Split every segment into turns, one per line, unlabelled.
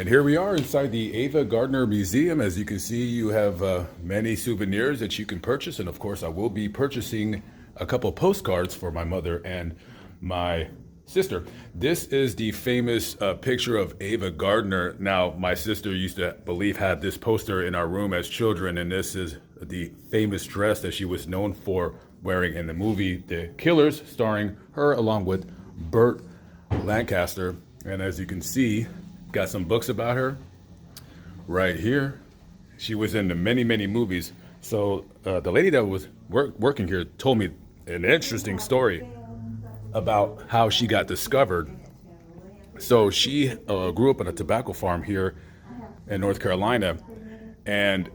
And here we are inside the Ava Gardner Museum. As you can see, you have many souvenirs that you can purchase. And of course, I will be purchasing a couple postcards for my mother and my sister. This is the famous picture of Ava Gardner. Now, my sister used to had this poster in our room as children, and this is the famous dress that she was known for wearing in the movie The Killers, starring her along with Burt Lancaster. And as you can see, got some books about her right here. She was in the many movies. So the lady that was working here told me an interesting story about how she got discovered. So she grew up on a tobacco farm here in North Carolina, and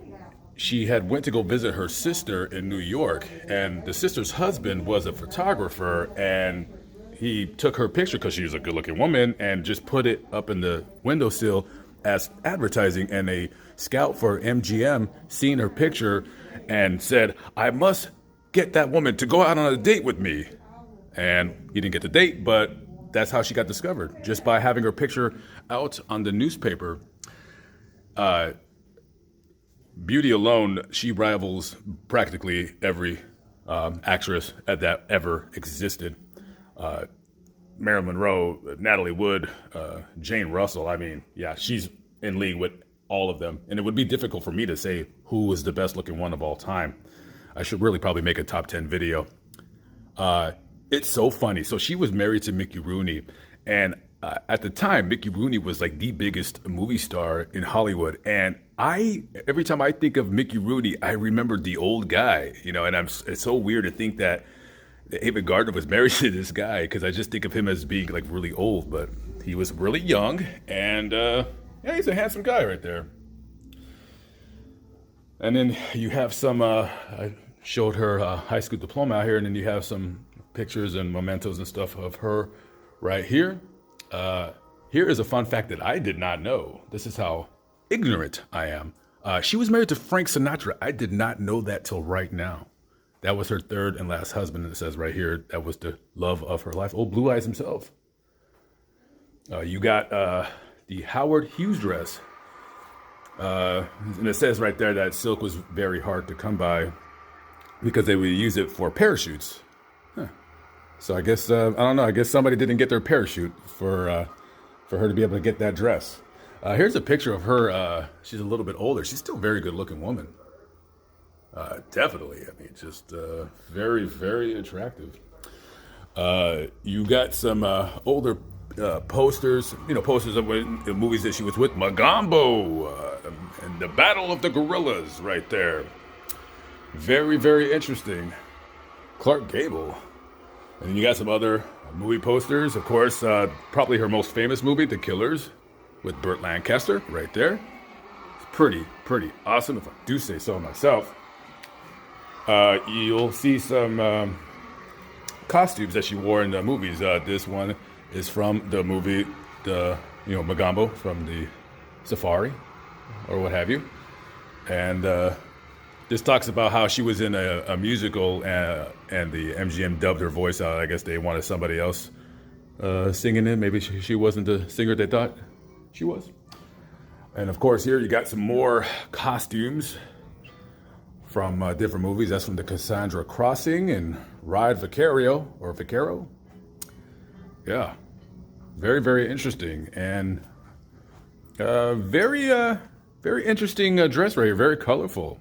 she had went to go visit her sister in New York, and the sister's husband was a photographer, and he took her picture because she was a good-looking woman and just put it up in the windowsill as advertising. And a scout for MGM seen her picture and said, "I must get that woman to go out on a date with me." And he didn't get the date, but that's how she got discovered, just by having her picture out on the newspaper. Beauty alone, she rivals practically every actress that ever existed. Marilyn Monroe, Natalie Wood, Jane Russell. I mean, yeah, she's in league with all of them. And it would be difficult for me to say who is the best looking one of all time. I should really probably make a top 10 video. It's so funny. So she was married to Mickey Rooney. And at the time, Mickey Rooney was like the biggest movie star in Hollywood. And every time I think of Mickey Rooney, I remember the old guy, and it's so weird to think that Ava Gardner was married to this guy, because I just think of him as being like really old, but he was really young. And yeah, he's a handsome guy right there. And then you have some, I showed her high school diploma out here, and then you have some pictures and mementos and stuff of her right here. Here is a fun fact that I did not know. This is how ignorant I am. She was married to Frank Sinatra. I did not know that till right now. That was her third and last husband. And it says right here, that was the love of her life. Old Blue Eyes himself. You got the Howard Hughes dress. And it says right there that silk was very hard to come by because they would use it for parachutes. Huh. So I guess, I don't know, I guess somebody didn't get their parachute for her to be able to get that dress. Here's a picture of her. She's a little bit older. She's still a very good looking woman. Definitely. I mean, just very attractive. You got some older posters, posters of the movies that she was with. Magambo and the Battle of the Gorillas right there. Very interesting. Clark Gable. And then you got some other movie posters. Of course, probably her most famous movie, The Killers, with Burt Lancaster right there. It's pretty awesome, if I do say so myself. You'll see some costumes that she wore in the movies. This one is from the movie, Magambo, from the Safari, or what have you. And this talks about how she was in a musical, and the MGM dubbed her voice out. I guess they wanted somebody else singing it. Maybe she wasn't the singer they thought she was. And of course, here you got some more costumes from different movies. That's from the Cassandra Crossing and Ride Vaquero. Yeah, very interesting, and very interesting dress right here. Very colorful.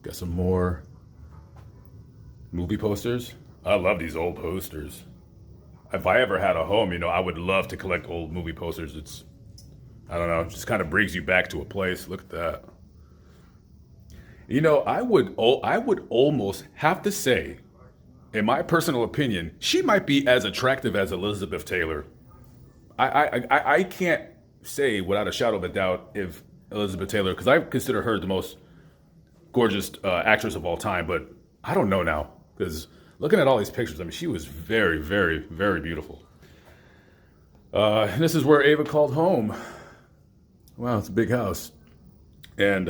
Got some more movie posters. I love these old posters. If I ever had a home, I would love to collect old movie posters. I don't know, it just kind of brings you back to a place. Look at that. I would almost have to say, in my personal opinion, she might be as attractive as Elizabeth Taylor. I can't say without a shadow of a doubt if Elizabeth Taylor, because I consider her the most gorgeous actress of all time, but I don't know now, because looking at all these pictures, I mean, she was very beautiful. This is where Ava called home. Wow, it's a big house. And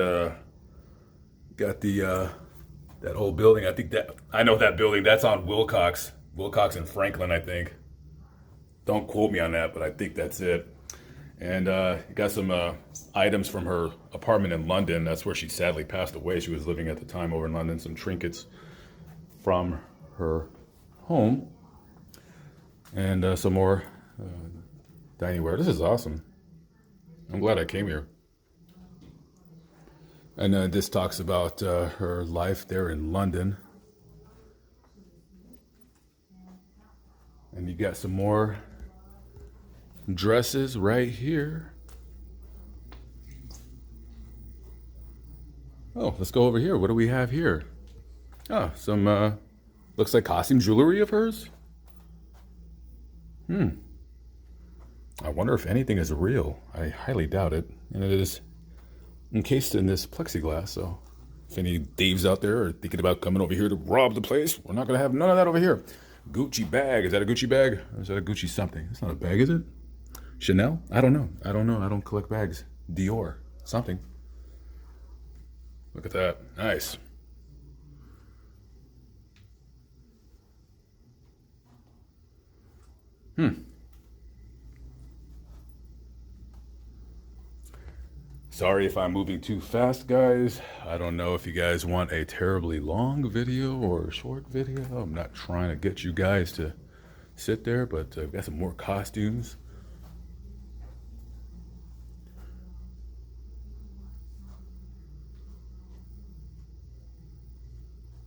got that old building. I know that building. That's on Wilcox and Franklin, I think. Don't quote me on that, but I think that's it. And got some items from her apartment in London. That's where she sadly passed away. She was living at the time over in London. Some trinkets from her home. And some more dining ware. This is awesome. I'm glad I came here. And this talks about her life there in London. And you got some more dresses right here. Oh, let's go over here. What do we have here? Oh, some looks like costume jewelry of hers. I wonder if anything is real. I highly doubt it. And it is encased in this plexiglass, so if any thieves out there are thinking about coming over here to rob the place, we're not going to have none of that over here. Gucci bag. Is that a Gucci bag? Or is that a Gucci something? It's not a bag, is it? Chanel? I don't know. I don't collect bags. Dior. Something. Look at that. Nice. Sorry if I'm moving too fast, guys. I don't know if you guys want a terribly long video or a short video. I'm not trying to get you guys to sit there, but I've got some more costumes.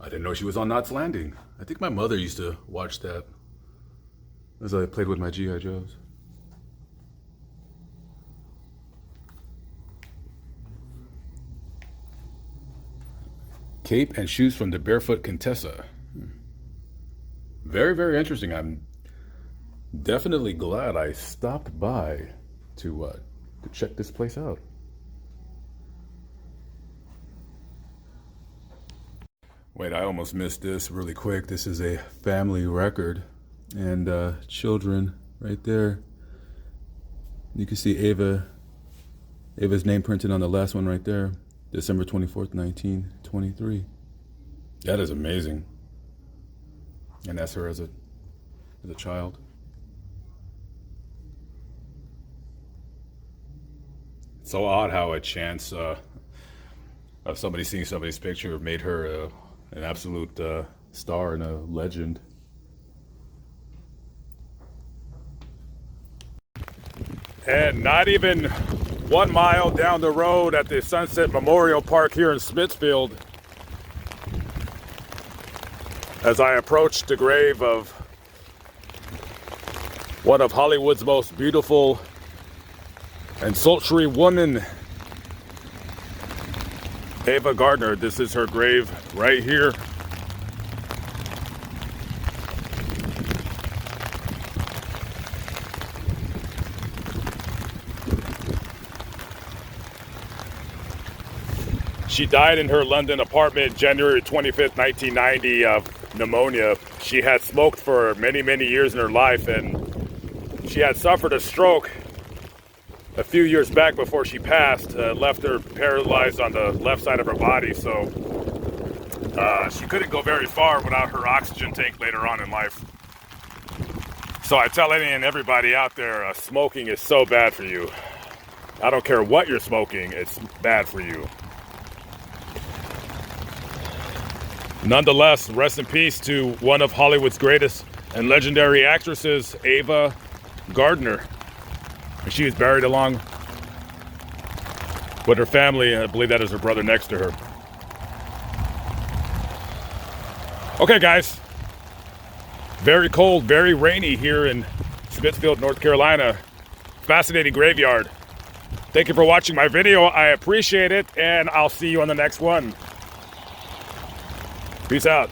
I didn't know she was on Knots Landing. I think my mother used to watch that as I played with my G.I. Joes. Cape and shoes from the Barefoot Contessa. Very, very interesting. I'm definitely glad I stopped by to check this place out. Wait, I almost missed this really quick. This is a family record, and children right there. You can see Ava's name printed on the last one right there. December 24th, 1923. That is amazing. And that's her as a child. It's so odd how a chance of somebody seeing somebody's picture made her an absolute star and a legend. And not even 1 mile down the road at the Sunset Memorial Park here in Smithfield, as I approach the grave of one of Hollywood's most beautiful and sultry women, Ava Gardner. This is her grave right here. She died in her London apartment January 25th, 1990 of pneumonia. She had smoked for many, many years in her life, and she had suffered a stroke a few years back before she passed, left her paralyzed on the left side of her body. So she couldn't go very far without her oxygen tank later on in life. So I tell any and everybody out there, smoking is so bad for you. I don't care what you're smoking, it's bad for you. Nonetheless, rest in peace to one of Hollywood's greatest and legendary actresses, Ava Gardner. She is buried along with her family, and I believe that is her brother next to her. Okay, guys. Very cold, very rainy here in Smithfield, North Carolina. Fascinating graveyard. Thank you for watching my video. I appreciate it, and I'll see you on the next one. Peace out.